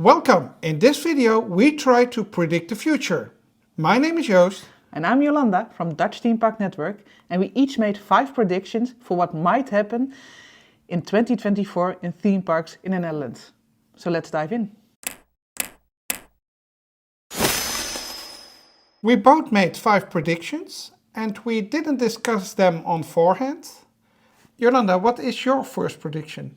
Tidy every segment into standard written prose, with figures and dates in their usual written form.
Welcome! In this video we try to predict the future. My name is Joost. And I'm Jolanda from Dutch Themepark Network, and we each made 5 predictions for what might happen in 2024 in theme parks in the Netherlands. So let's dive in. We both made 5 predictions and we didn't discuss them on forehand. Jolanda, what is your first prediction?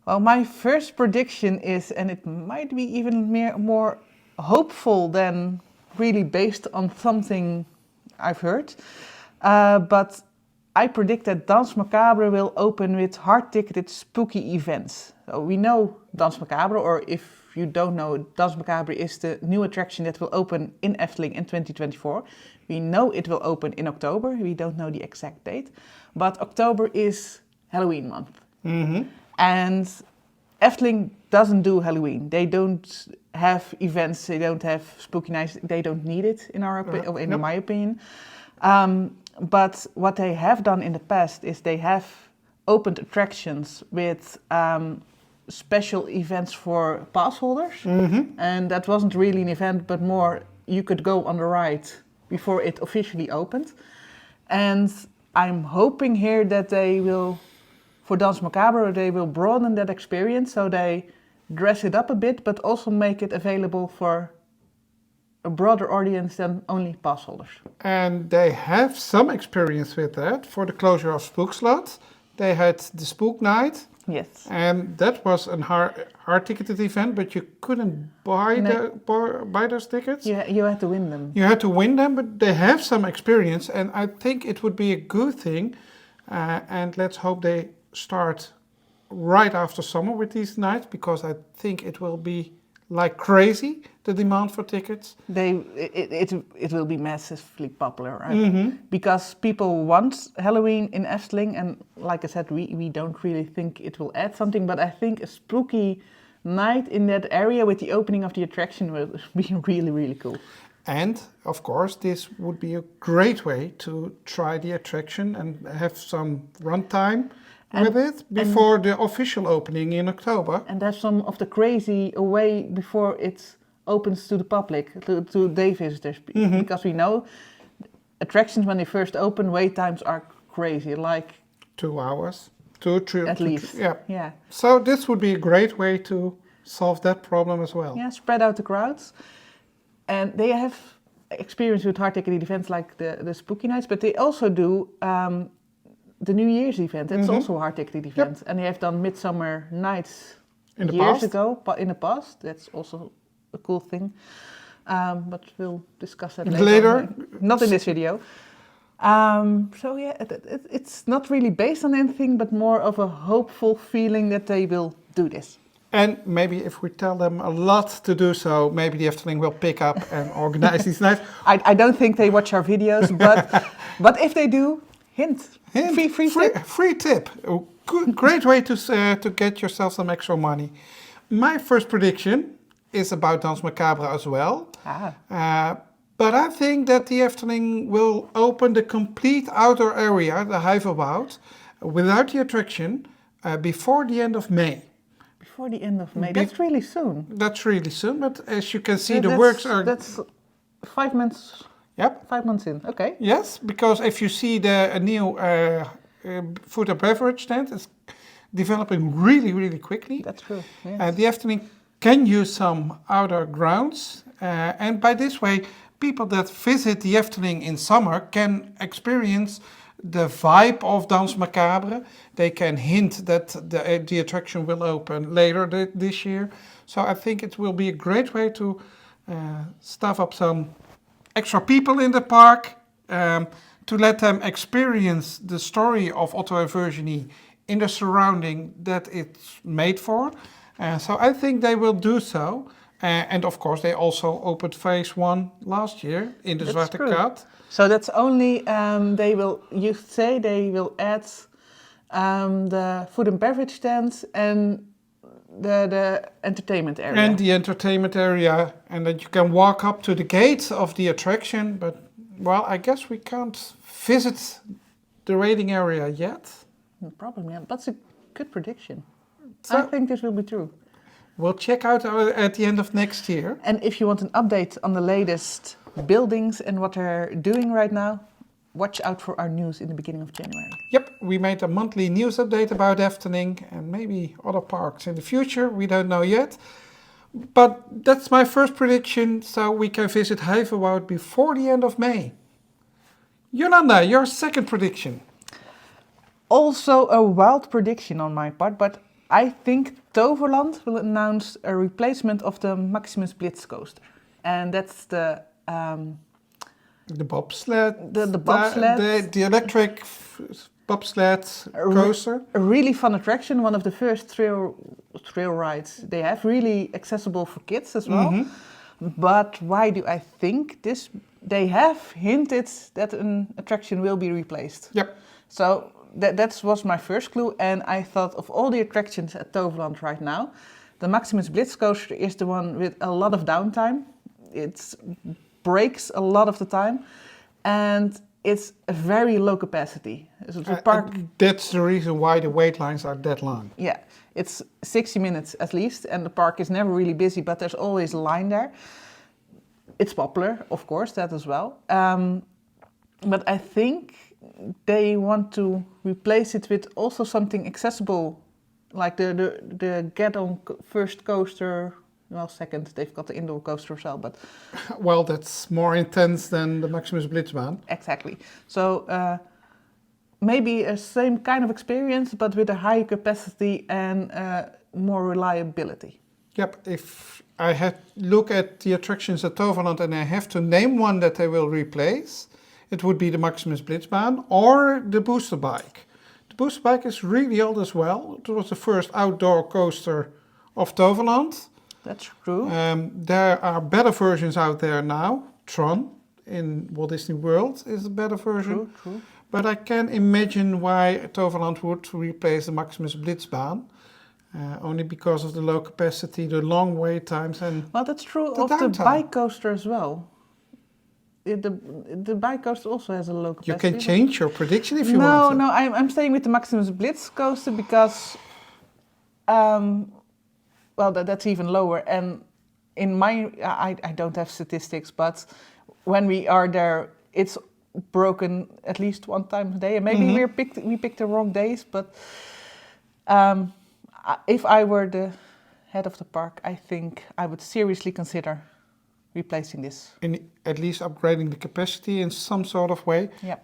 Well, my first prediction is, and it might be even more hopeful than really based on something I've heard, but I predict that Danse Macabre will open with hard-ticketed spooky events. So we know Danse Macabre, or if you don't know, Danse Macabre is the new attraction that will open in Efteling in 2024. We know it will open in October, we don't know the exact date, but October is Halloween month. Mm-hmm. And Efteling doesn't do Halloween. They don't have events, they don't have spooky nights, they don't need it in my opinion. But what they have done in the past is they have opened attractions with special events for pass holders. Mm-hmm. And that wasn't really an event, but more you could go on the ride before it officially opened. And I'm hoping here that they will, for Danse Macabre, they will broaden that experience, so they dress it up a bit, but also make it available for a broader audience than only pass holders. And they have some experience with that. For the closure of Spook Slot, they had the Spook Night. Yes. And that was a hard-ticketed event, but you couldn't buy those tickets. You had to win them. You had to win them, but they have some experience, and I think it would be a good thing. And let's hope they start right after summer with these nights, because I think it will be like crazy, the demand for tickets. It will be massively popular, right? Mm-hmm. Because people want Halloween in Efteling, and like I said, we don't really think it will add something, but I think a spooky night in that area with the opening of the attraction will be really, really cool. And of course, this would be a great way to try the attraction and have some runtime with it before the official opening in October. And have some of the crazy away before it opens to the public, to day visitors. Mm-hmm. Because we know attractions when they first open, wait times are crazy, like 2 hours, 2, 3 at least. Yeah. So this would be a great way to solve that problem as well. Yeah, spread out the crowds. And they have experience with hard-ticketed events like the Spooky Nights, but they also do the New Year's event. It's also a hard-ticketed event. Yep. And they have done Midsummer Nights years ago, but in the past. That's also a cool thing. But we'll discuss that later. Not in this video. So yeah, it's not really based on anything, but more of a hopeful feeling that they will do this. And maybe if we tell them a lot to do so, maybe the Efteling will pick up and organize these nights. I don't think they watch our videos, but if they do, hint. Free tip. Great way to get yourself some extra money. My first prediction is about Danse Macabre as well. But I think that the Efteling will open the complete outer area, the Huiverwoud, without the attraction before the end of May. Before the end of May. That's really soon. That's really soon, but as you can see, the works are... That's 5 months. Yep. 5 months in, okay. Yes, because if you see the new food and beverage stand, it's developing really, really quickly. That's true, yes. The Efteling can use some outer grounds, and by this way, people that visit the Efteling in summer can experience the vibe of Danse Macabre. They can hint that the attraction will open later this year. So I think it will be a great way to stuff up some extra people in the park, to let them experience the story of Otto and Virginie in the surrounding that it's made for. So I think they will do so. And of course, they also opened phase 1 last year in the Zwarte Kat. So that's only, they will add the food and beverage stands and the entertainment area. And the entertainment area, and that you can walk up to the gate of the attraction, but, well, I guess we can't visit the waiting area yet. No problem, yeah. That's a good prediction. So, I think this will be true. We'll check out at the end of next year. And if you want an update on the latest buildings and what they're doing right now, watch out for our news in the beginning of January. Yep, we made a monthly news update about Efteling and maybe other parks in the future. We don't know yet. But that's my first prediction, so we can visit Heverwoud before the end of May. Jolanda, your second prediction. Also a wild prediction on my part, but I think Toverland will announce a replacement of the Maximus Blitz coaster. And that's the bobsled. The bobsled. The electric bobsled coaster. A really fun attraction, one of the first trail rides they have, really accessible for kids as well. Mm-hmm. But why do I think this? They have hinted that an attraction will be replaced. Yep. So that was my first clue, and I thought of all the attractions at Toverland right now, the Maximus Blitz coaster is the one with a lot of downtime. It breaks a lot of the time, and it's a very low capacity. So the park. That's the reason why the wait lines are that long. Yeah, it's 60 minutes at least, and the park is never really busy, but there's always a line there. It's popular, of course, that as well. But I think they want to replace it with also something accessible, like the get-on first coaster. Well, second, they've got the indoor coaster as well, but... Well, that's more intense than the Maximus Blitzbahn. Exactly. So maybe a same kind of experience, but with a higher capacity and more reliability. Yep, if I look at the attractions at Toverland and I have to name one that they will replace, it would be the Maximus Blitzbahn or the Booster Bike. The Booster Bike is really old as well. It was the first outdoor coaster of Toverland. That's true. There are better versions out there now. Tron in Walt Disney World is a better version. True. But I can imagine why Toverland would replace the Maximus Blitzbahn. Only because of the low capacity, the long wait times, and well, that's true the of downtime. The bike coaster as well. The bike coaster also has a low capacity. You can change your prediction if you want to. No, I'm staying with the Maximus Blitz coaster because, well, that's even lower. And in I don't have statistics, but when we are there, it's broken at least one time a day. And maybe we picked the wrong days, but if I were the head of the park, I think I would seriously consider replacing this. In at least upgrading the capacity in some sort of way. Yeah.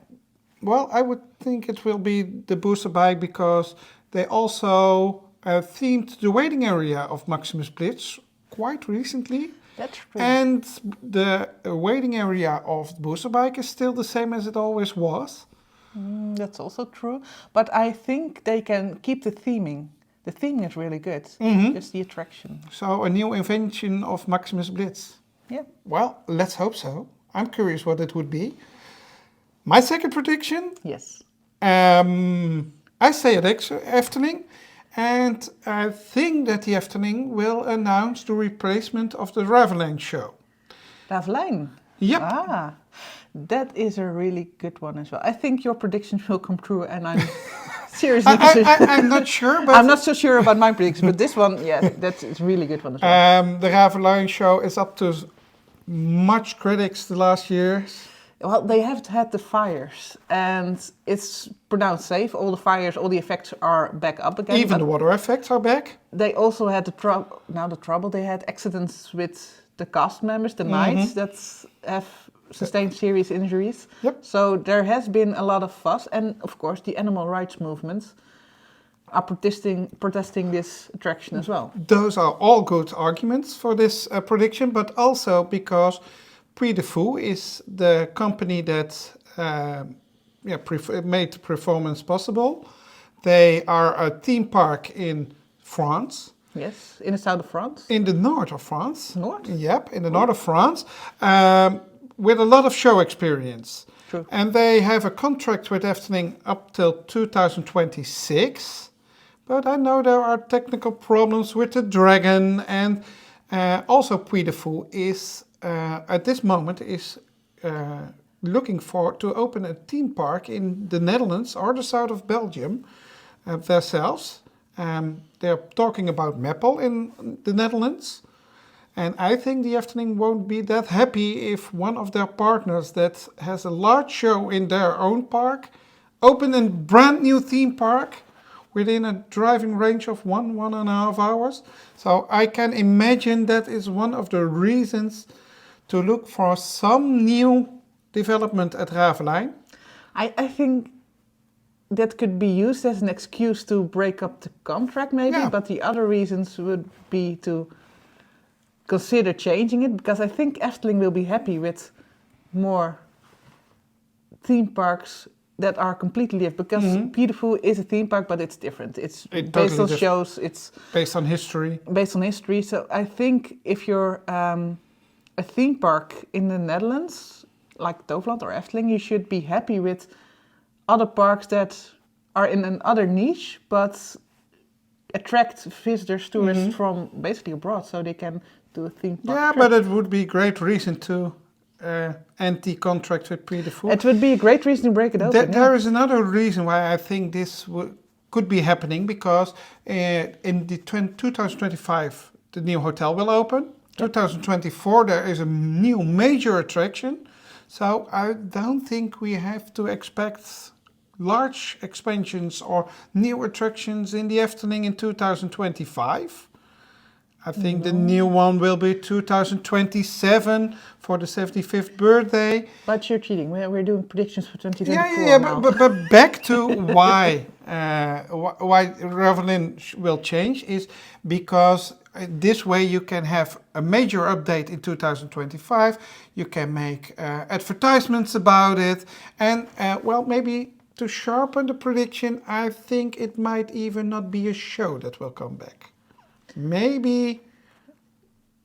Well, I would think it will be the Booster Bike because they also themed the waiting area of Maximus Blitz quite recently. That's true. And the waiting area of the Booster Bike is still the same as it always was. That's also true. But I think they can keep the theming. The theming is really good. Just the attraction. So a new invention of Maximus Blitz. Yeah. Well, let's hope so. I'm curious what it would be. My second prediction? Yes. I say at Efteling, and I think that the Efteling will announce the replacement of the Ravelijn show. Ravelijn? Yep. That is a really good one as well. I think your predictions will come true, and I'm seriously... I'm not sure, but... I'm not so sure about my predictions, but this one, yeah, that's a really good one as well. The Ravelijn show is up to much critics the last years. Well, they have had the fires, and it's pronounced safe. All the fires, all the effects are back up again. Even the water effects are back. They also had the trouble. They had accidents with the cast members, the knights that have sustained serious injuries. Yep. So there has been a lot of fuss, and of course the animal rights movements are protesting this attraction as well. Those are all good arguments for this prediction, but also because Puy de Fou is the company that made the performance possible. They are a theme park in France. Yes, in the south of France. In the north of France. North? Yep, in the north of France, with a lot of show experience. True. And they have a contract with Efteling up till 2026. But I know there are technical problems with the dragon, and also Puy de Fou is at this moment is looking to open a theme park in the Netherlands or the south of Belgium themselves. They're talking about Meppel in the Netherlands. And I think the Efteling won't be that happy if one of their partners that has a large show in their own park open a brand new theme park within a driving range of 1.5 hours. So I can imagine that is one of the reasons to look for some new development at Ravelijn. I think that could be used as an excuse to break up the contract maybe, Yeah. but the other reasons would be to consider changing it, because I think Efteling will be happy with more theme parks that are completely different, because Beautiful is a theme park, but it's different. It's It based totally on diff- shows, it's Based on history. based on history. So I think if you're a theme park in the Netherlands, like Toverland or Efteling, you should be happy with other parks that are in another niche, but attract visitors, tourists from basically abroad, so they can do a theme park Yeah, trip. but it would be a great reason to anti-contract with Beautiful. It would be a great reason to break it open. There is another reason why I think this could be happening, because in 2025 the new hotel will open. 2024 there is a new major attraction. So I don't think we have to expect large expansions or new attractions in the Efteling in 2025. I think the new one will be 2027 for the 75th birthday. But you're cheating. We're doing predictions for 2024 Yeah, now. but back to why Ravelin will change is because this way you can have a major update in 2025. You can make advertisements about it, and maybe to sharpen the prediction, I think it might even not be a show that will come back. Maybe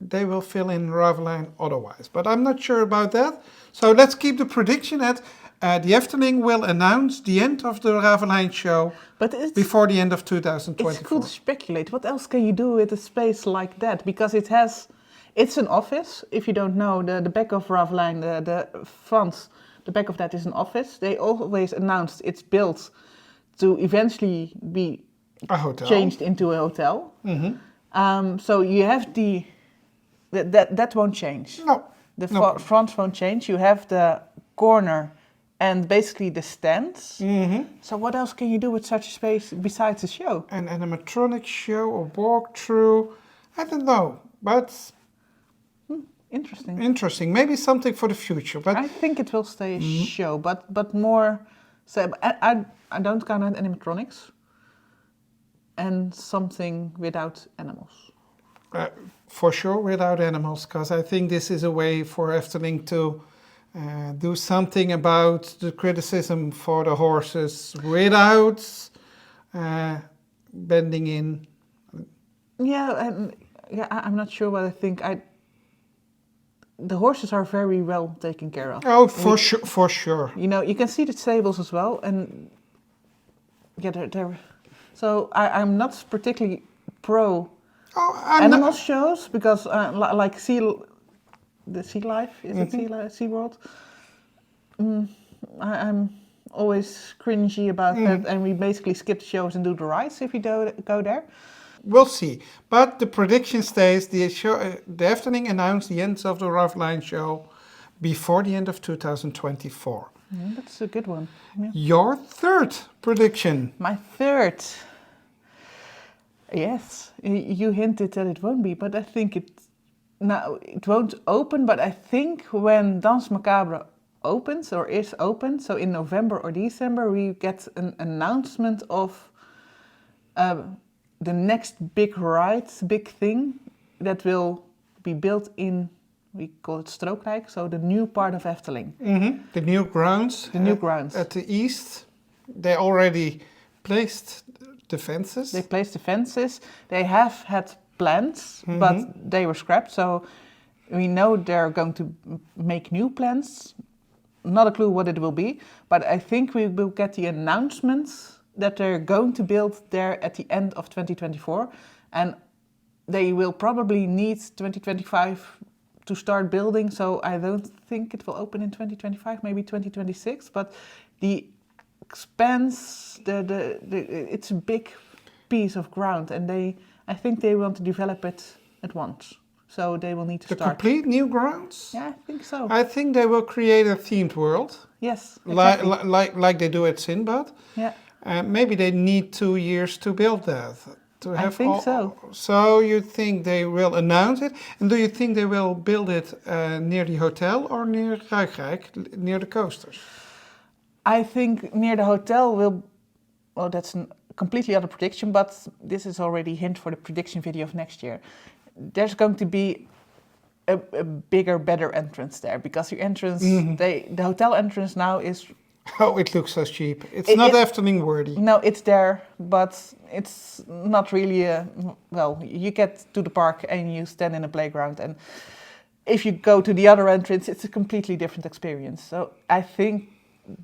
they will fill in Ravelijn otherwise, but I'm not sure about that. So let's keep the prediction at the Efteling will announce the end of the Ravelijn show But it's, before the end of it's 2024. cool to speculate. What else can you do with a space like that? Because it's an office. If you don't know, the back of Ravelijn, the front, the back of that is an office. They always announced it's built to eventually be A hotel. changed into a hotel. So you have that won't change. No. The No. front won't change. You have the corner and basically the stands. So what else can you do with such a space besides a show? An animatronic show or walkthrough. I don't know, but Interesting. interesting. Maybe something for the future. But I think it will stay a show, but more. So I don't count out animatronics and something without animals. For sure without animals, because I think this is a way for Efteling to do something about the criticism for the horses without bending in. I'm not sure what I think. The horses are very well taken care of. Oh, for sure. You know, you can see the stables as well, and they're. So I'm not particularly pro Oh, I'm animal not, shows, because like the Sea Life, is it Sea World? I'm always cringy about that, and we basically skip the shows and do the rides if you go there. we'll see. But the prediction stays, the Efteling announced the end of the Ravelijn show before the end of 2024. That's a good one. Yeah. Your third prediction. My third. Yes, you hinted that it won't be, but I think it won't open. But I think when Danse Macabre opens or is open, so in November or December, we get an announcement of the next big ride, big thing that will be built in. We call it Strookrijk, so the new part of Efteling. The new grounds. The new grounds. At the east, they already placed the fences. They placed the fences. They have had plans, but they were scrapped. So we know they're going to make new plans. Not a clue what it will be, but I think we will get the announcements that they're going to build there at the end of 2024. And they will probably need 2025 to start building. So I don't think it will open in 2025, maybe 2026. But the expense, it's a big piece of ground, and I think they want to develop it at once. So they will need to The start. complete new grounds? Yeah, I think so. I think they will create a themed world, Yes, exactly. like they do at Sinbad. Yeah, Maybe they need 2 years to build that. To I have think so. So you think they will announce it? And do you think they will build it near the hotel or near Ruigrijk, near the coasters? I think near the hotel will. Well, that's a completely other prediction, but this is already a hint for the prediction video of next year. There's going to be a bigger, better entrance there, because your entrance, the hotel entrance now is. Oh, it looks so cheap. It's not Efteling worthy. No, it's there, but it's not really well, you get to the park and you stand in a playground, and if you go to the other entrance, it's a completely different experience. So I think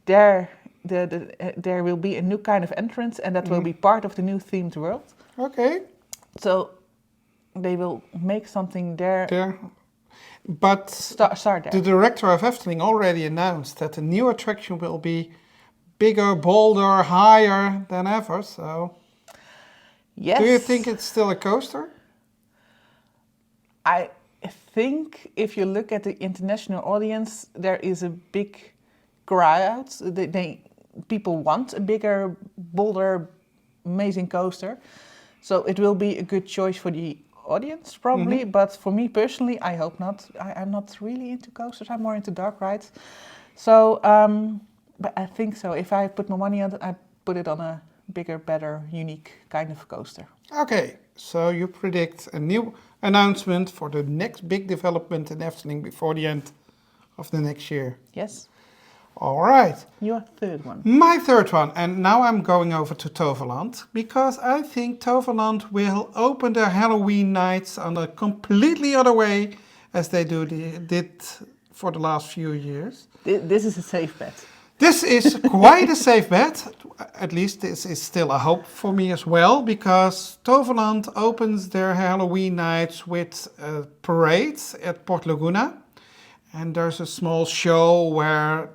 there will be a new kind of entrance, and that will be part of the new themed world. Okay. So they will make something there. But start there. The director of Efteling already announced that the new attraction will be bigger, bolder, higher than ever. So, yes. Do you think it's still a coaster? I think if you look at the international audience, there is a big crowd. People want a bigger, bolder, amazing coaster. So it will be a good choice for the audience, probably. But for me personally, I hope not. I'm not really into coasters. I'm more into dark rides. So, but I think so. If I put my money on it, I put it on a bigger, better, unique kind of coaster. Okay, so you predict a new announcement for the next big development in Efteling before the end of the next year. Yes. All right. Your third one. My third one, and now I'm going over to Toverland, because I think Toverland will open their Halloween nights on a completely other way as they did for the last few years. This is a safe bet. This is quite a safe bet. At least this is still a hope for me as well, because Toverland opens their Halloween nights with a parade at Port Laguna. And there's a small show where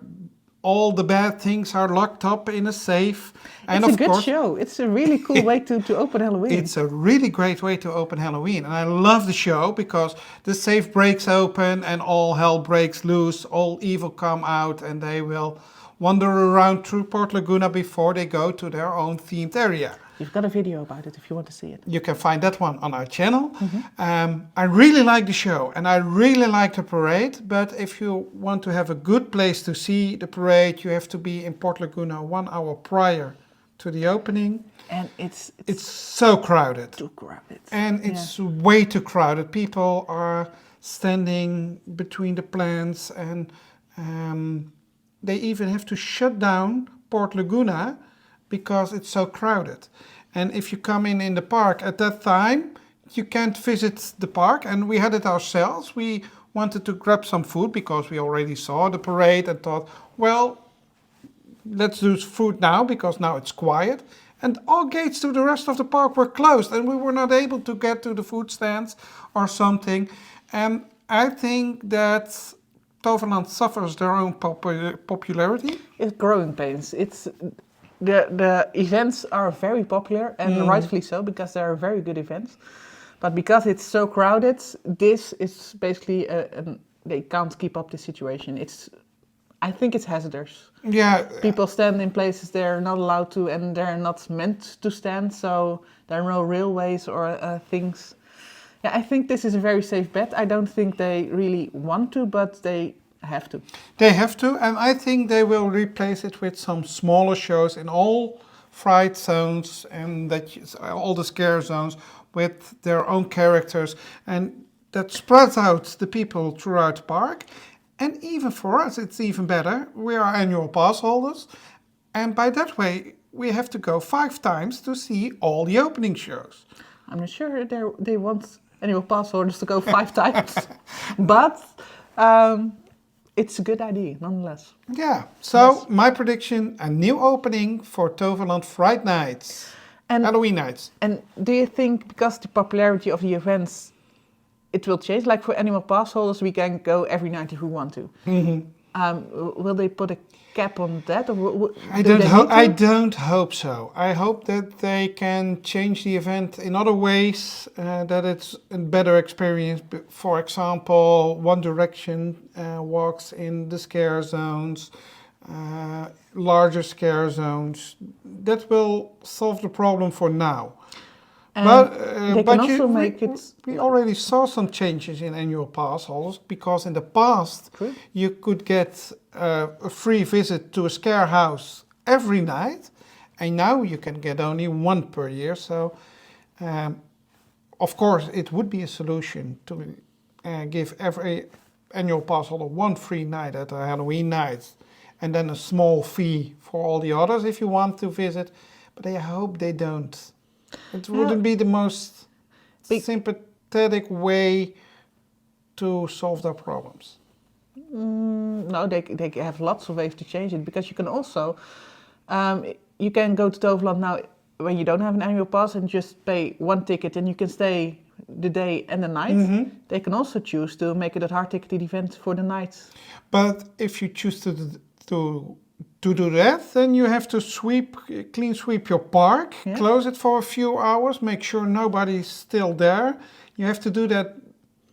all the bad things are locked up in a safe. And it's a good show. It's a really cool way to open Halloween. It's a really great way to open Halloween. And I love the show because the safe breaks open and all hell breaks loose. All evil come out and they will wander around through Port Laguna before they go to their own themed area. You've got a video about it if you want to see it. You can find that one on our channel. I really like the show and I really like the parade. But if you want to have a good place to see the parade, you have to be in Port Laguna 1 hour prior to the opening. And it's so crowded. Too crowded. And it's way too crowded. People are standing between the plants and they even have to shut down Port Laguna because it's so crowded. And if you come in the park at that time, you can't visit the park. And we had it ourselves. We wanted to grab some food because we already saw the parade and thought, well, let's do food now because now it's quiet. And all gates to the rest of the park were closed and we were not able to get to the food stands or something. And I think that Toverland suffers their own popularity. It's growing pains. The events are very popular and rightfully so because they are very good events. But because it's so crowded, this is basically they can't keep up the situation. I think it's hazardous. Yeah. People stand in places they're not allowed to and they're not meant to stand. So there are no railways or things. Yeah, I think this is a very safe bet. I don't think they really want to, but they have to. They have to, and I think they will replace it with some smaller shows in all fright zones and all the scare zones with their own characters, and that spreads out the people throughout the park. And even for us, it's even better. We are annual pass holders, and by that way, we have to go 5 times to see all the opening shows. I'm not sure they want annual pass holders to go 5 times, but it's a good idea, nonetheless. Yeah, so my prediction, a new opening for Toverland Fright Nights, and Halloween nights. And do you think because the popularity of the events, it will change? Like for annual pass holders, we can go every night if we want to. Will they put a cap on that, or I don't hope so. I hope that they can change the event in other ways, that it's a better experience. For example, One Direction walks in the scare zones, larger scare zones. That will solve the problem for now. They can also make it. We already saw some changes in annual pass holders, because in the past you could get a free visit to a scare house every night, and now you can get only one per year. So, of course, it would be a solution to give every annual pass holder one free night at a Halloween night, and then a small fee for all the others if you want to visit. But I hope they don't. It wouldn't be the most sympathetic way to solve their problems. No, they have lots of ways to change it, because you can also, you can go to Toverland now when you don't have an annual pass and just pay one ticket and you can stay the day and the night. Mm-hmm. They can also choose to make it a hard ticketed event for the night. But if you choose to do that, then you have to clean sweep your park, close it for a few hours, make sure nobody's still there. You have to do that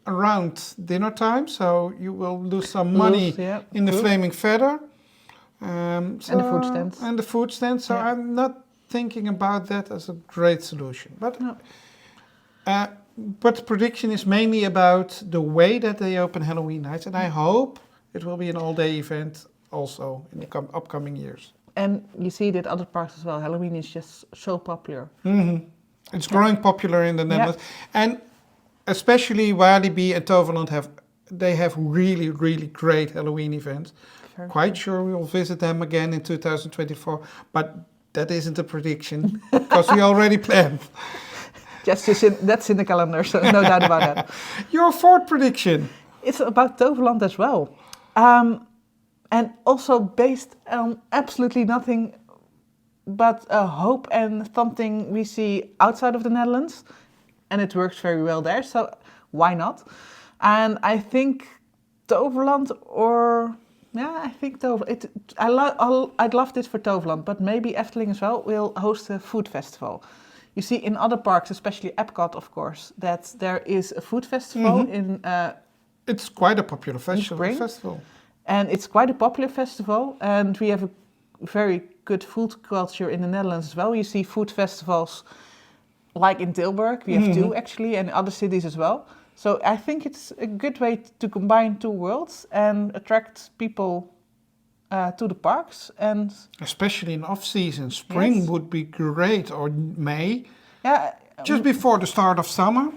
around dinner time, so you will lose some money in the Flaming Feather. And the food stands. And the food stands, so I'm not thinking about that as a great solution. But the prediction is mainly about the way that they open Halloween nights, and I hope it will be an all-day event also in the upcoming years. And you see that other parks as well. Halloween is just so popular. Mm-hmm. It's growing popular in the Netherlands. And especially Walibi and Toverland have really, really great Halloween events. Quite sure we will visit them again in 2024, but that isn't a prediction because we already planned. That's in the calendar, so no doubt about that. Your fourth prediction. It's about Toverland as well. And also based on absolutely nothing but hope and something we see outside of the Netherlands. And it works very well there, so why not? And I think Toverland I'd love this for Toverland, but maybe Efteling as well will host a food festival. You see in other parks, especially Epcot, of course, that there is a food festival in it's quite a popular festival. And it's quite a popular festival, and we have a very good food culture in the Netherlands as well. You see food festivals like in Tilburg, we have two actually, and other cities as well. So I think it's a good way to combine two worlds and attract people to the parks. And especially in off-season, spring would be great, or May, just before the start of summer.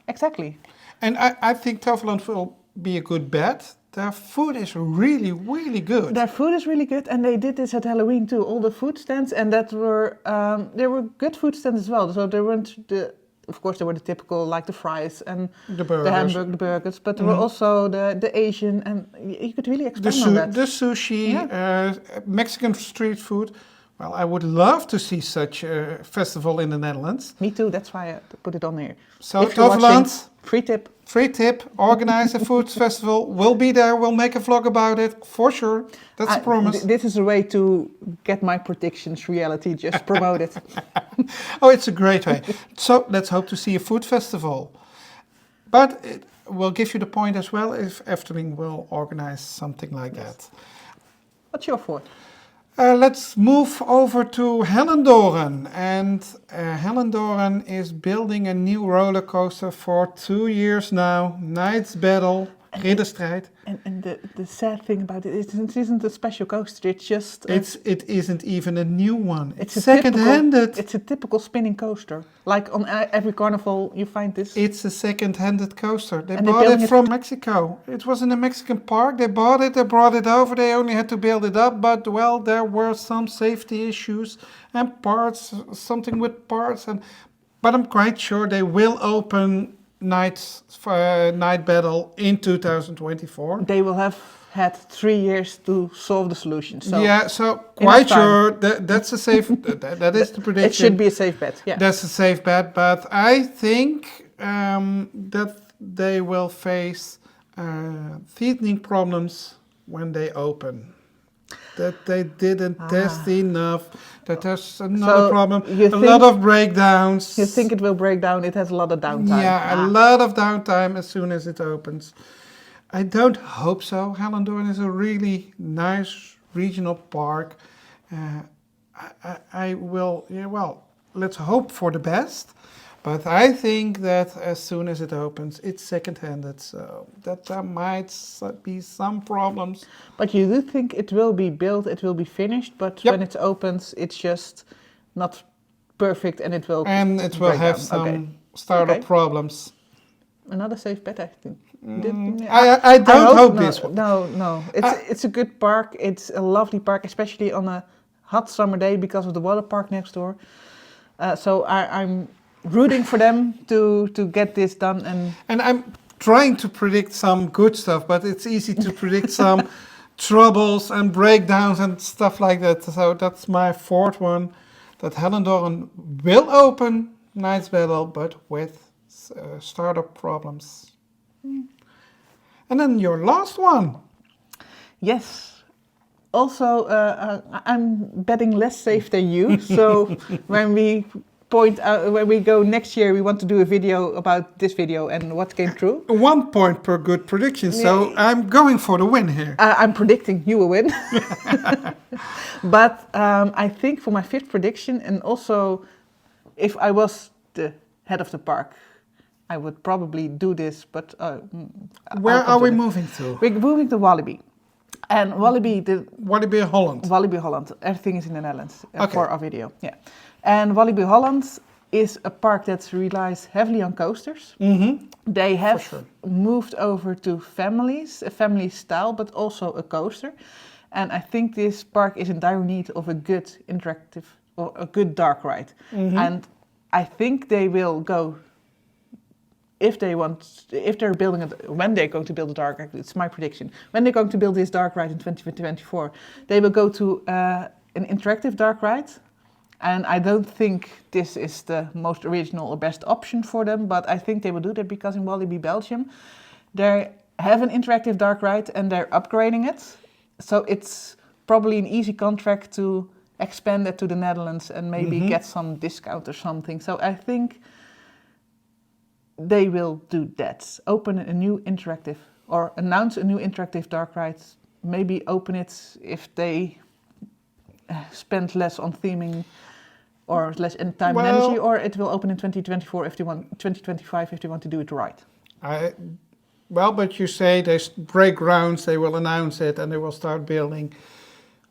Exactly. And I think Toverland will be a good bet. Their food is really, really good. Their food is really good, and they did this at Halloween too. All the food stands, and there were good food stands as well. So there weren't of course, there were the typical, like the fries and the hamburger, the burgers, but there were also the Asian, and you could really expand on that. The sushi, Mexican street food. Well, I would love to see such a festival in the Netherlands. Me too, that's why I put it on here. So, Toverland, free tip, organize a food festival. We'll be there, we'll make a vlog about it, for sure. That's a promise. This is a way to get my predictions reality, just promote it. Oh, it's a great way. So, let's hope to see a food festival. But it will give you the point as well if Efteling will organize something like that. What's your fourth? Let's move over to Hellendoorn. And Hellendoorn is building a new roller coaster for 2 years now. Knight's Battle, Ridderstrijd. And the sad thing about it isn't a special coaster. It's just it isn't even a new one. It's second-handed. It's a typical spinning coaster. Like on every carnival, you find this. It's a second-handed coaster. They bought it from Mexico. It was in a Mexican park. They bought it. They brought it over. They only had to build it up. But well, there were some safety issues and something with parts. But I'm quite sure they will open Night Battle in 2024. They will have had 3 years to solve the solution. So quite sure that's a safe. that is the prediction. It should be a safe bet. Yeah, that's a safe bet. But I think that they will face teething problems when they open. That they didn't test enough, that there's another So problem, you a lot of breakdowns. You think it will break down? It has a lot of downtime. Yeah, a lot of downtime as soon as it opens. I don't hope so. Hellendoorn is a really nice regional park. I will, yeah, well, let's hope for the best. But I think that as soon as it opens, it's second-handed, so that there might be some problems. But you do think it will be built, it will be finished, but Yep. when it opens, it's just not perfect and it will And it will break have down. some startup Okay. problems. Another safe bet, I think. I don't hope no, this one. No. It's a good park. It's a lovely park, especially on a hot summer day because of the water park next door. So I'm rooting for them to get this done. And I'm trying to predict some good stuff, but it's easy to predict some troubles and breakdowns and stuff like that. So that's my fourth one, that Hellendoorn will open, nice battle, but with startup problems. And then your last one. Yes. Also, I'm betting less safe than you. So when we go next year, we want to do a video about this video and what came true. 1 point per good prediction, so I'm going for the win here. I'm predicting you will win. But I think for my fifth prediction, and also if I was the head of the park, I would probably do this, but... Where are we moving to? We're moving to Walibi. And Walibi Holland. Walibi Holland. Everything is in the Netherlands Okay. for our video. Yeah. And Walibi Holland is a park that relies heavily on coasters. Mm-hmm. They have sure. moved over to families, a family style, but also a coaster. And I think this park is in dire need of a good interactive or a good dark ride. Mm-hmm. And I think they will go, when they're going to build a dark ride, it's my prediction, when they're going to build this dark ride in 2024, they will go to an interactive dark ride. And I don't think this is the most original or best option for them, but I think they will do that because in Walibi Belgium, they have an interactive dark ride and they're upgrading it. So it's probably an easy contract to expand it to the Netherlands and maybe get some discount or something. So I think they will do that. Open a new interactive, or announce a new interactive dark ride. Maybe open it if they spend less on theming or less in time and energy, or it will open in 2024 if they want, 2025 if they want to do it right. But you say they break grounds, they will announce it, and they will start building.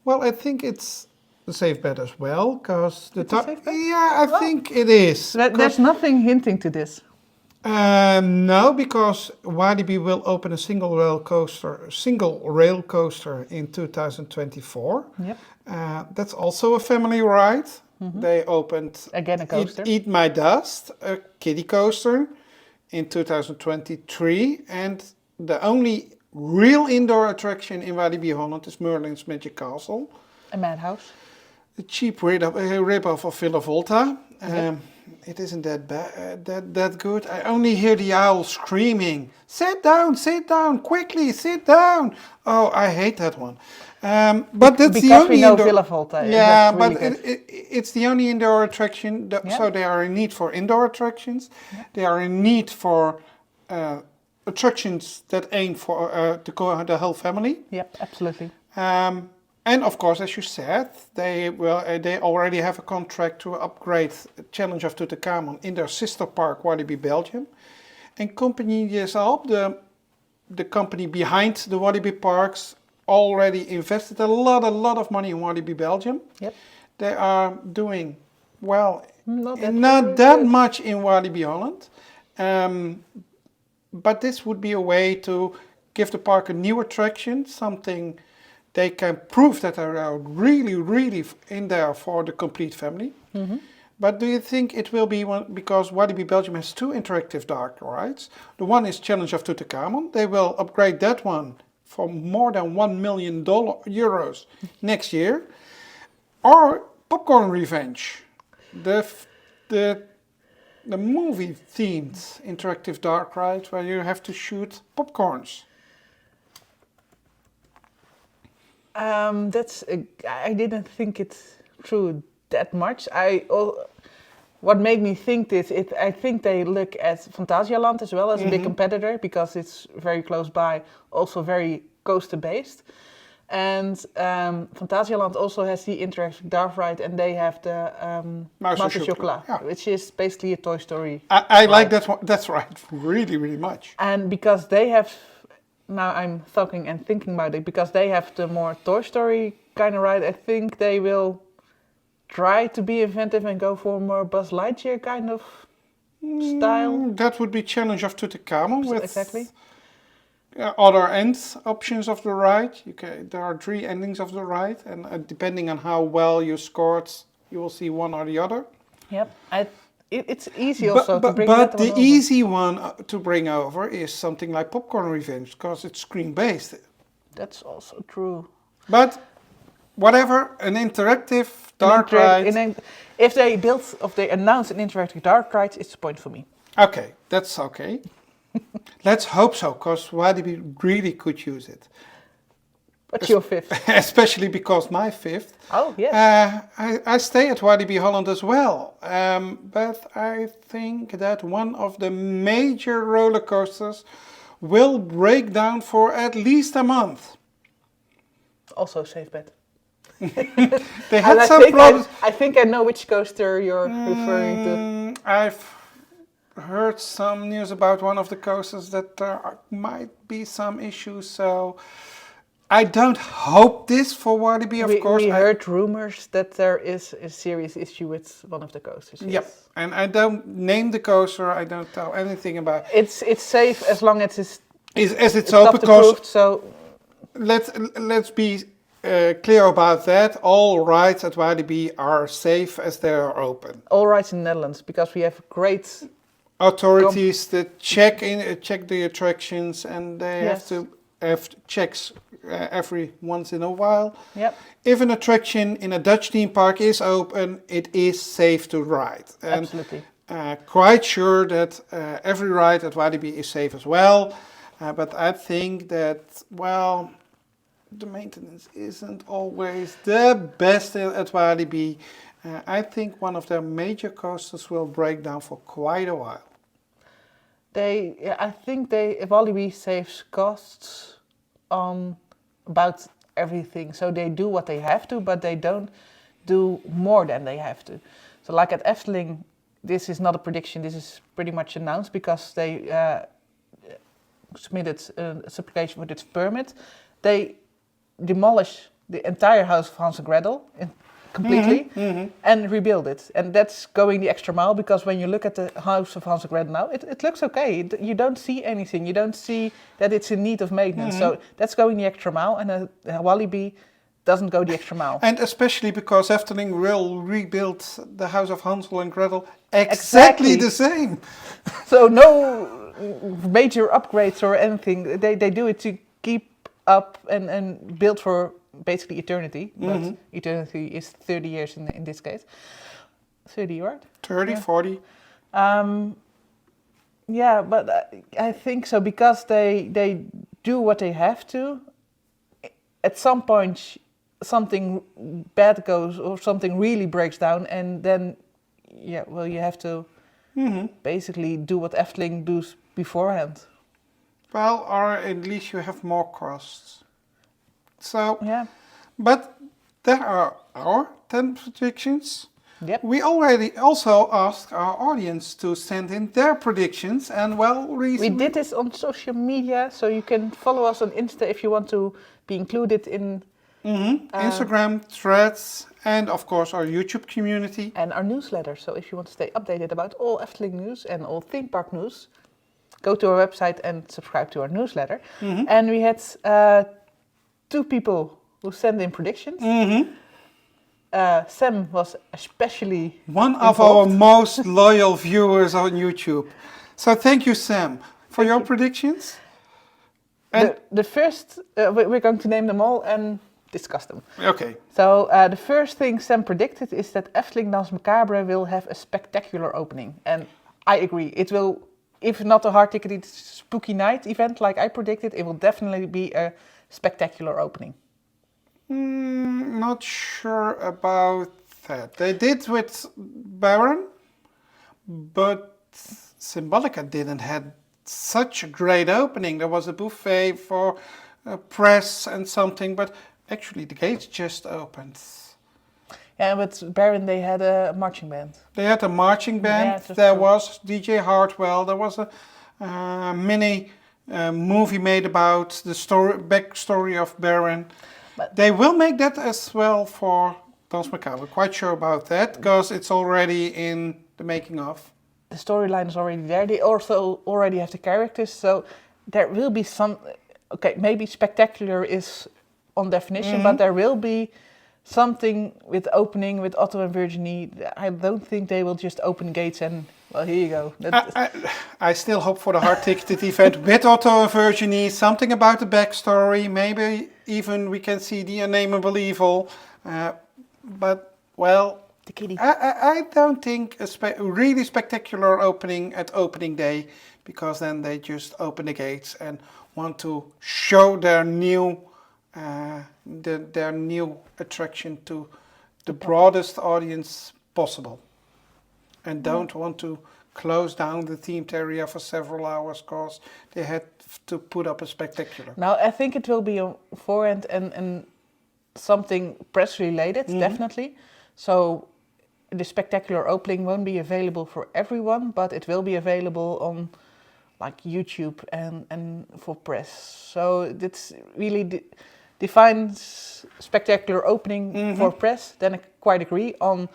Well, I think it's a safe bet as well, because I think it is. There's nothing hinting to this. No, because Walibi will open a single rail coaster in 2024. Yep. That's also a family ride. Mm-hmm. They opened again a coaster. Eat My Dust, a kiddie coaster, in 2023, and the only real indoor attraction in Walibi Holland is Merlin's Magic Castle. A madhouse. A cheap rip-off of Villa Volta. It isn't that good. I only hear the owl screaming, sit down, quickly, sit down. Oh, I hate that one. But that's because the only we know Villa Volta. Yeah, really but it's the only indoor attraction. So they are in need for indoor attractions. Yeah. They are in need for attractions that aim for to go the whole family. Yep, absolutely. And of course, as you said, they already have a contract to upgrade Challenge of Tutankhamun in their sister park, Walibi Belgium. And Compagnie des Alpes, the company behind the Walibi parks, already invested a lot of money in Walibi Belgium. Yep. They are doing well, not that much in Walibi Holland. But this would be a way to give the park a new attraction, something they can prove that they are really in there for the complete family. Mm-hmm. But do you think it will be one, because Walibi Belgium has two interactive dark rides. The one is Challenge of Tutankhamun. They will upgrade that one for more than €1 million next year. Or Popcorn Revenge, the movie-themed interactive dark ride where you have to shoot popcorns. I didn't think it through that much. What made me think this, I think they look at Phantasialand as well as a big competitor because it's very close by, also very coaster-based. And Phantasialand also has the interactive dark ride, and they have the Mouse of Chocolat, which is basically a Toy Story. I like that one. That's right, really, really much. And because they have, now I'm talking and thinking about it, because they have the more Toy Story kind of ride, I think they will try to be inventive and go for a more Buzz Lightyear kind of style. That would be Challenge of Tutankhamun with Exactly. Other end options of the ride. There are 3 endings of the ride, and depending on how well you scored, you will see one or the other. Yep, it's easy also to bring but that one the over. easy one to bring over is something like Popcorn Revenge, because it's screen-based. That's also true. But whatever, an interactive dark ride. If they announce an interactive dark ride, it's a point for me. Okay, that's okay. Let's hope so, because Walibi really could use it. What's your 5th? Especially because my 5th. Oh, yes. I stay at Walibi Holland as well. But I think that one of the major roller coasters will break down for at least a month. Also a safe bet. They had some problems. I think I know which coaster you're referring to. I've heard some news about one of the coasters that there might be some issues, so I don't hope this for Walibi, of course. We heard rumors that there is a serious issue with one of the coasters. Yes. Yep, and I don't name the coaster, I don't tell anything about it. It's safe as long as it's open, approved, so let's be clear about that. All rides at Walibi are safe as they are open. All rides in the Netherlands, because we have great authorities that check the attractions, and they have to have checks every once in a while. Yep. If an attraction in a Dutch theme park is open, it is safe to ride. And absolutely. Quite sure that every ride at Walibi is safe as well. But I think that, well, the maintenance isn't always the best at Walibi. I think one of their major coasters will break down for quite a while. I think Walibi saves costs on about everything. So they do what they have to, but they don't do more than they have to. So like at Efteling, this is not a prediction, this is pretty much announced because they submitted an application for this permit. They demolish the entire house of Hans and Gretel completely and rebuild it. And that's going the extra mile, because when you look at the house of Hans and Gretel now, it looks okay. You don't see anything. You don't see that it's in need of maintenance. So that's going the extra mile, and Walibi doesn't go the extra mile. And especially because Efteling will rebuild the house of Hansel and Gretel exactly the same. So no major upgrades or anything. They do it to keep up and build for basically eternity, but eternity is 30 years in this case. 30, right? 30, 40. Yeah, but I think so, because they do what they have to. At some point, something bad goes or something really breaks down, and then, you have to basically do what Efteling does beforehand. Well, or at least you have more costs. So, yeah. But there are our 10 predictions. Yep. We already also asked our audience to send in their predictions, and we did this on social media, so you can follow us on Insta if you want to be included in Instagram, Threads, and of course our YouTube community. And our newsletter. So if you want to stay updated about all Efteling news and all theme park news, go to our website and subscribe to our newsletter. And we had 2 people who sent in predictions. Sam was especially one of our most loyal viewers on YouTube. So thank you, Sam, for your predictions. And the first, we're going to name them all and discuss them. Okay. So the first thing Sam predicted is that Efteling Danse Macabre will have a spectacular opening. And I agree. It will, if not a hard ticketed spooky night event like I predicted, it will definitely be a spectacular opening. Not sure about that. They did with Baron, but Symbolica didn't have such a great opening. There was a buffet for press and something, but actually the gates just opened. Yeah, with Baron they had a marching band. They had a marching band. Yeah, that's There true. was DJ Hartwell. There was a mini movie made about the backstory of Baron. But They will make that as well for Dans Macabre. Quite sure about that because it's already in the making of. the storyline is already there. They also already have the characters, so there will be some. Okay, maybe spectacular is on definition, but there will be something with opening with Otto and Virginie. I don't think they will just open gates and well, here you go. I still hope for the hard-ticketed event with Otto and Virginie, something about the backstory, maybe even we can see the unnameable evil. But, well, The kitty. I don't think a really spectacular opening at opening day, because then they just open the gates and want to show their new their new attraction to the broadest audience possible, and don't want to close down the themed area for several hours because they had to put up a spectacular. Now, I think it will be on forehand and something press related, definitely. So the spectacular opening won't be available for everyone, but it will be available on like YouTube and for press. So that's really defines spectacular opening for press. Then I quite agree. On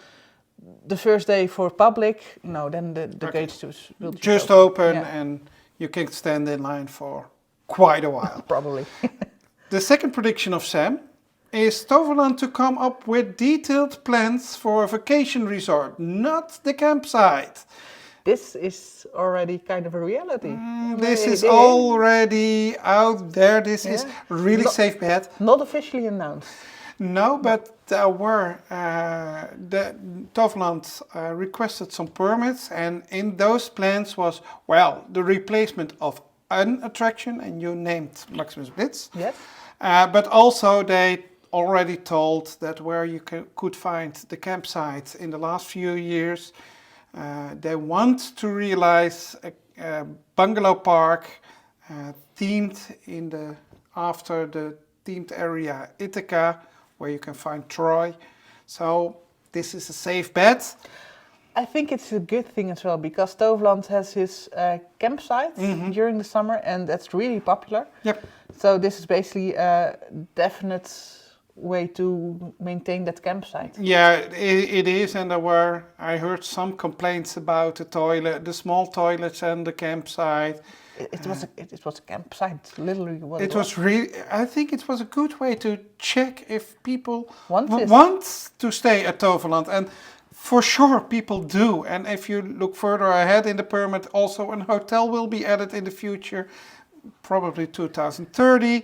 the first day for public, no, then the gates will just open Yeah. and you can stand in line for quite a while. Probably. The second prediction of Sam is Toverland to come up with detailed plans for a vacation resort, not the campsite. This is already kind of a reality. This is already out there. This is really safe bet. Not officially announced. No, but there were the Toverland requested some permits, and in those plans was, well, the replacement of an attraction, and you named Maximus Blitz. Yes. But also they already told that where you could find the campsite in the last few years, they want to realize a bungalow park themed after the themed area Ithaca, where you can find Troy. So this is a safe bet. I think it's a good thing as well, because Toverland has his campsite during the summer, and that's really popular. Yep. So this is basically a definite way to maintain that campsite. Yeah, it is, and I heard some complaints about the small toilets and the campsite. It was a campsite, literally. It was really. I think it was a good way to check if people Want to stay at Toverland, and for sure people do. And if you look further ahead in the permit, also a hotel will be added in the future, probably 2030.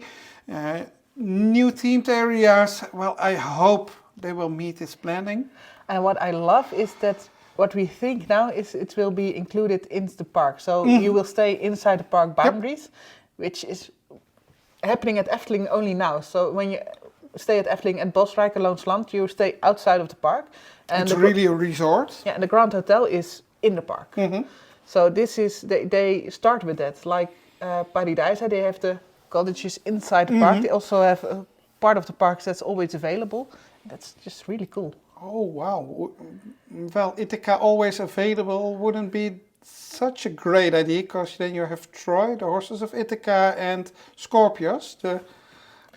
New themed areas. Well, I hope they will meet this planning. And what I love is that what we think now is it will be included in the park. So you will stay inside the park boundaries, which is happening at Efteling only now. So when you stay at Efteling at Bosrijk and Loonsland, you stay outside of the park. And It's really a resort. Yeah, and the Grand Hotel is in the park. So this is, they start with that. Like Paradise, they have the cottages inside the park. They also have a part of the park that's always available. That's just really cool. Oh, wow. Well, Ithaca always available wouldn't be such a great idea, because then you have Troy, the horses of Ithaca, and Scorpios,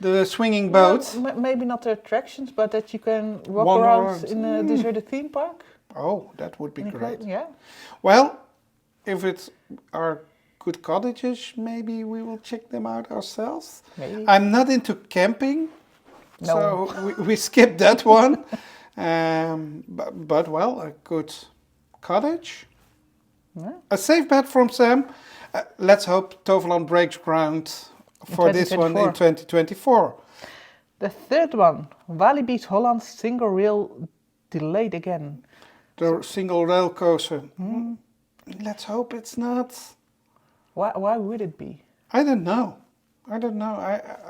the swinging boat. Well, maybe not the attractions, but that you can walk Wander around around. in a deserted theme park. Oh, that would be great. Yeah. Well, if it's our good cottages, maybe we will check them out ourselves. Maybe. I'm not into camping, No. so we skip that one. But well, a good cottage. Yeah. A safe bet from Sam. Let's hope Toverland breaks ground for this one in 2024. The third one, Walibi's Holland single rail delayed again. The single rail coaster. Let's hope it's not. Why would it be? I don't know. I don't know.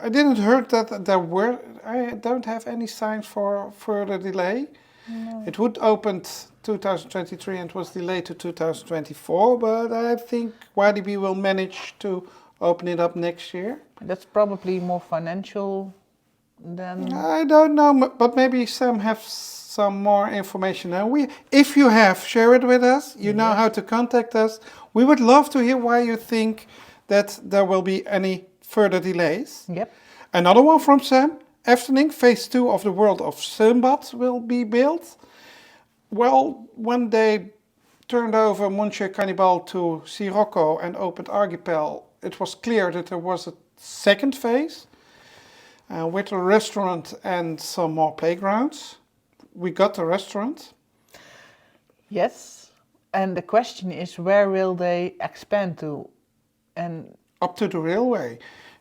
I didn't heard that there were. I don't have any signs for further delay. No. It would open 2023 and was delayed to 2024, but I think YDB will manage to open it up next year. That's probably more financial than... I don't know, but maybe Sam has some more information now. If you have, share it with us. You know how to contact us. We would love to hear why you think that there will be any further delays. Yep. Another one from Sam. Efteling Phase 2 of the World of Sinbad will be built. Well, when they turned over Monsieur Cannibal to Sirocco and opened Archipel, it was clear that there was a second phase with a restaurant and some more playgrounds. We got the restaurant. Yes. And the question is, where will they expand to? And up to the railway.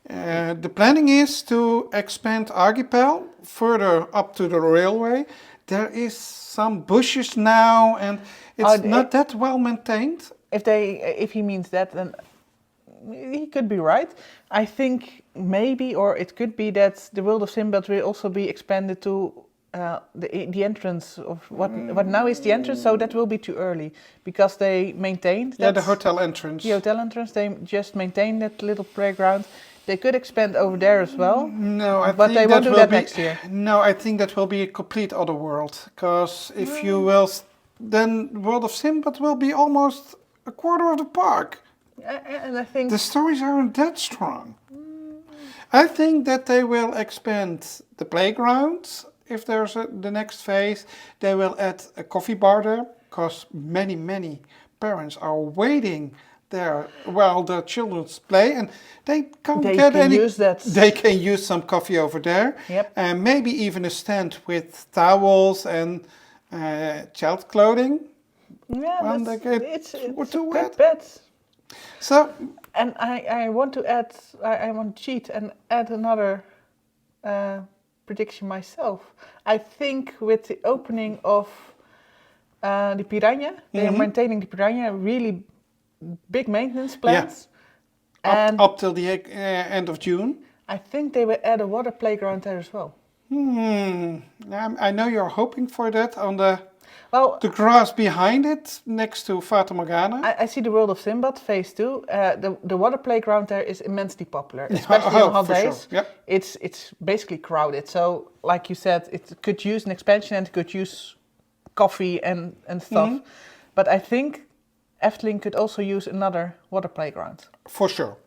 The planning is to expand Archipel further up to the railway. There is some bushes now and it's not that well maintained. If he means that, then he could be right. I think maybe, or it could be that the World of Sinbad will also be expanded to the entrance of what now is the entrance, so that will be too early because they maintained that. Yeah, the hotel entrance. The hotel entrance, they just maintained that little playground. They could expand over there as well. No, but they won't do that next year. No, I think that will be a complete other world. Because if you will, then World of Sinbad will be almost a quarter of the park. And I think the stories aren't that strong. I think that they will expand the playground. If there's the next phase, they will add a coffee bar there, because many parents are waiting there while the children play, and they can't get any. Use that. They can use some coffee over there, and maybe even a stand with towels and child clothing. Yeah, it's a good bet. So, and I want to add. I want to cheat and add another prediction myself. I think with the opening of the Piranha, they are maintaining the Piranha, really big maintenance plans. Yeah. Up till the end of June. I think they will add a water playground there as well. I know you're hoping for that on the grass behind it, next to Fata Morgana. I see the World of Sinbad Phase 2. The water playground there is immensely popular, especially on hot days. Sure. Yep. It's basically crowded. So, like you said, it could use an expansion and it could use coffee and stuff. But I think Efteling could also use another water playground. For sure.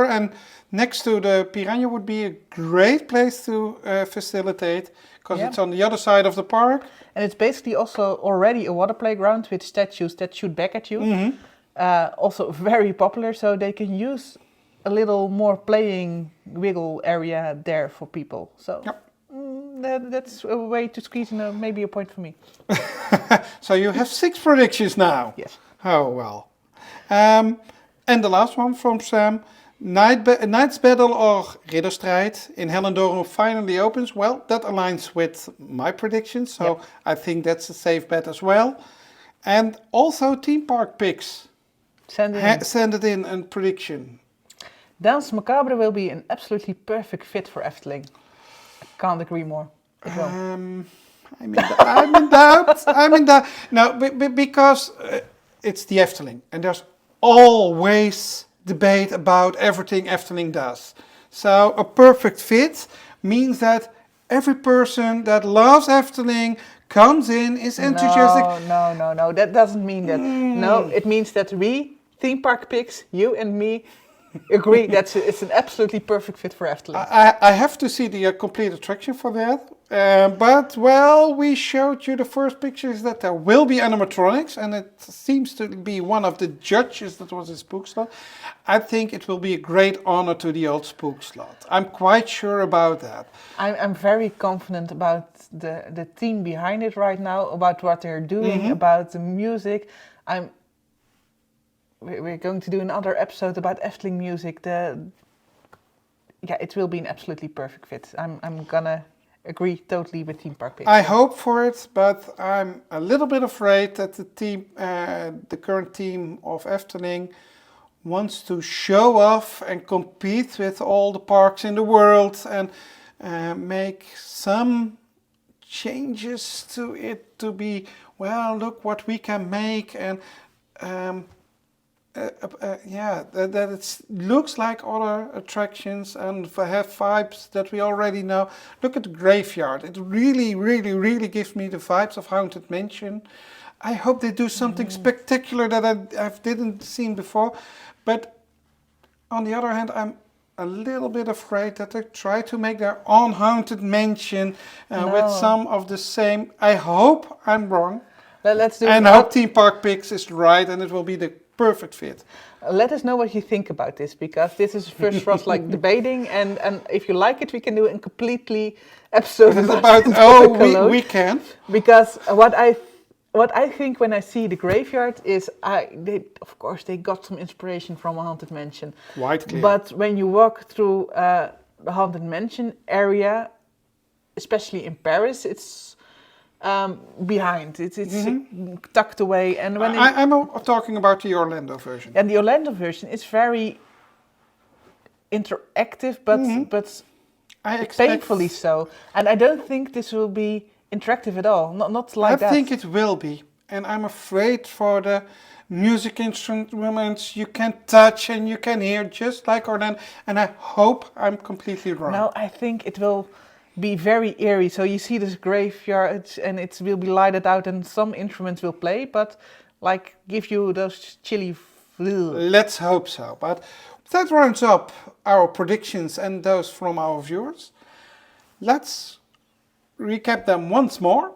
And next to the Piranha would be a great place to facilitate, because it's on the other side of the park. And it's basically also already a water playground with statues that shoot back at you. Also very popular, so they can use a little more playing wiggle area there for people. So that's a way to squeeze in maybe a point for me. So you have 6 predictions now. Yes. Oh, well. And the last one from Sam. Knight's Battle or Ridderstrijd in Hellendoorn finally opens. Well, that aligns with my predictions, so I think that's a safe bet as well. And also theme park picks. Send it in a prediction. Danse Macabre will be an absolutely perfect fit for Efteling. I can't agree more. I'm in doubt. No, because it's the Efteling, and there's always debate about everything Efteling does. So a perfect fit means that every person that loves Efteling comes in, is enthusiastic. No, that doesn't mean that. No, it means that we, theme park picks, you and me, agree that it's an absolutely perfect fit for Efteling. I have to see the complete attraction for that. But, we showed you the first pictures that there will be animatronics, and it seems to be one of the judges that was in Spook Slot. I think it will be a great honor to the old Spook Slot. I'm quite sure about that. I'm very confident about the team behind it right now, about what they're doing, about the music. We're going to do another episode about Efteling music. It will be an absolutely perfect fit. I'm gonna agree totally with Theme Park Picks. I hope for it, but I'm a little bit afraid that the current team of Efteling wants to show off and compete with all the parks in the world and make some changes to it to be, well, look what we can make, and that it looks like other attractions and have vibes that we already know. Look at the graveyard. It really, really, really gives me the vibes of Haunted Mansion. I hope they do something spectacular that I didn't seen before. But on the other hand, I'm a little bit afraid that they try to make their own Haunted Mansion with some of the same. I hope I'm wrong. Let's do and I hope Theme Park Picks is right and it will be the perfect fit. Let us know what you think about this, because this is first for us like debating, and if you like it, we can do a completely episode about we can. Because what I think when I see the graveyard is, of course they got some inspiration from a Haunted Mansion. Quite clear. But when you walk through the Haunted Mansion area, especially in Paris, it's behind. It's tucked away. And when I'm talking about the Orlando version. And the Orlando version is very interactive, but painfully so. And I don't think this will be interactive at all. Not like that. I think it will be. And I'm afraid for the music instruments you can touch and you can hear, just like Orlando. And I hope I'm completely wrong. No, I think it will be very eerie. So you see this graveyard and it will be lighted out and some instruments will play, but like give you those chilly. Let's hope so. But that rounds up our predictions and those from our viewers. Let's recap them once more,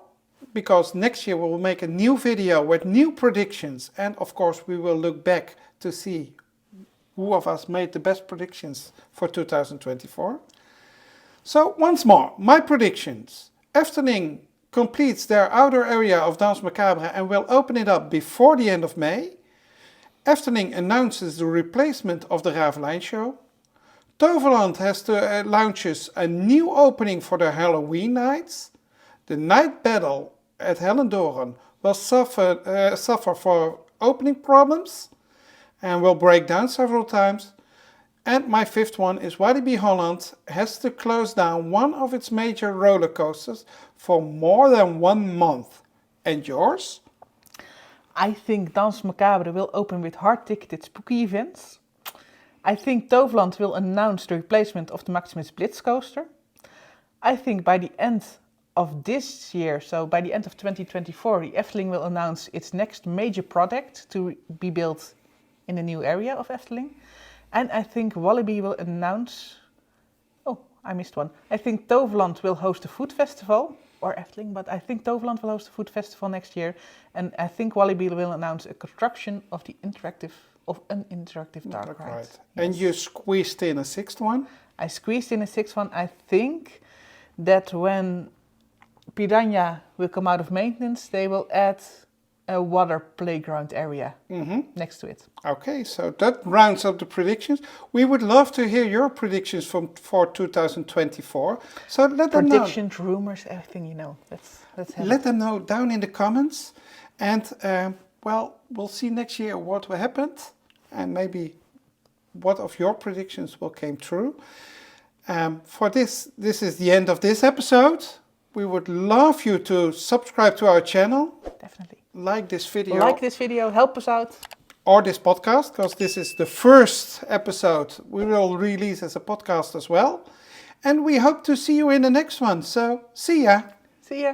because next year we will make a new video with new predictions, and of course we will look back to see who of us made the best predictions for 2024. So once more, my predictions. Efteling completes their outer area of Danse Macabre and will open it up before the end of May. Efteling announces the replacement of the Ravelijn show. Toverland launches a new opening for their Halloween nights. The night battle at Hellendoorn will suffer for opening problems and will break down several times. And my fifth one is Walibi Holland has to close down one of its major roller coasters for more than 1 month. And yours? I think Danse Macabre will open with hard-ticketed spooky events. I think Toverland will announce the replacement of the Maximus Blitz coaster. I think by the end of this year, so by the end of 2024, the Efteling will announce its next major project to be built in the new area of Efteling. And I think Walibi will announce... Oh, I missed one. I think Toverland will host a food festival, or Efteling, but I think Toverland will host a food festival next year. And I think Walibi will announce a construction of an interactive dark ride. Yes. And you squeezed in a sixth one? I squeezed in a sixth one. I think that when Piranha will come out of maintenance, they will add a water playground area next to it. Okay, so that rounds up the predictions. We would love to hear your predictions for 2024. So let them know. Predictions, rumors, everything you know. Let's have Let them know down in the comments. And we'll see next year what happened and maybe what of your predictions will came true. For this is the end of this episode. We would love you to subscribe to our channel. Definitely. Like this video. Like this video, help us out. Or this podcast, because this is the first episode we will release as a podcast as well. And we hope to see you in the next one. So, see ya. See ya.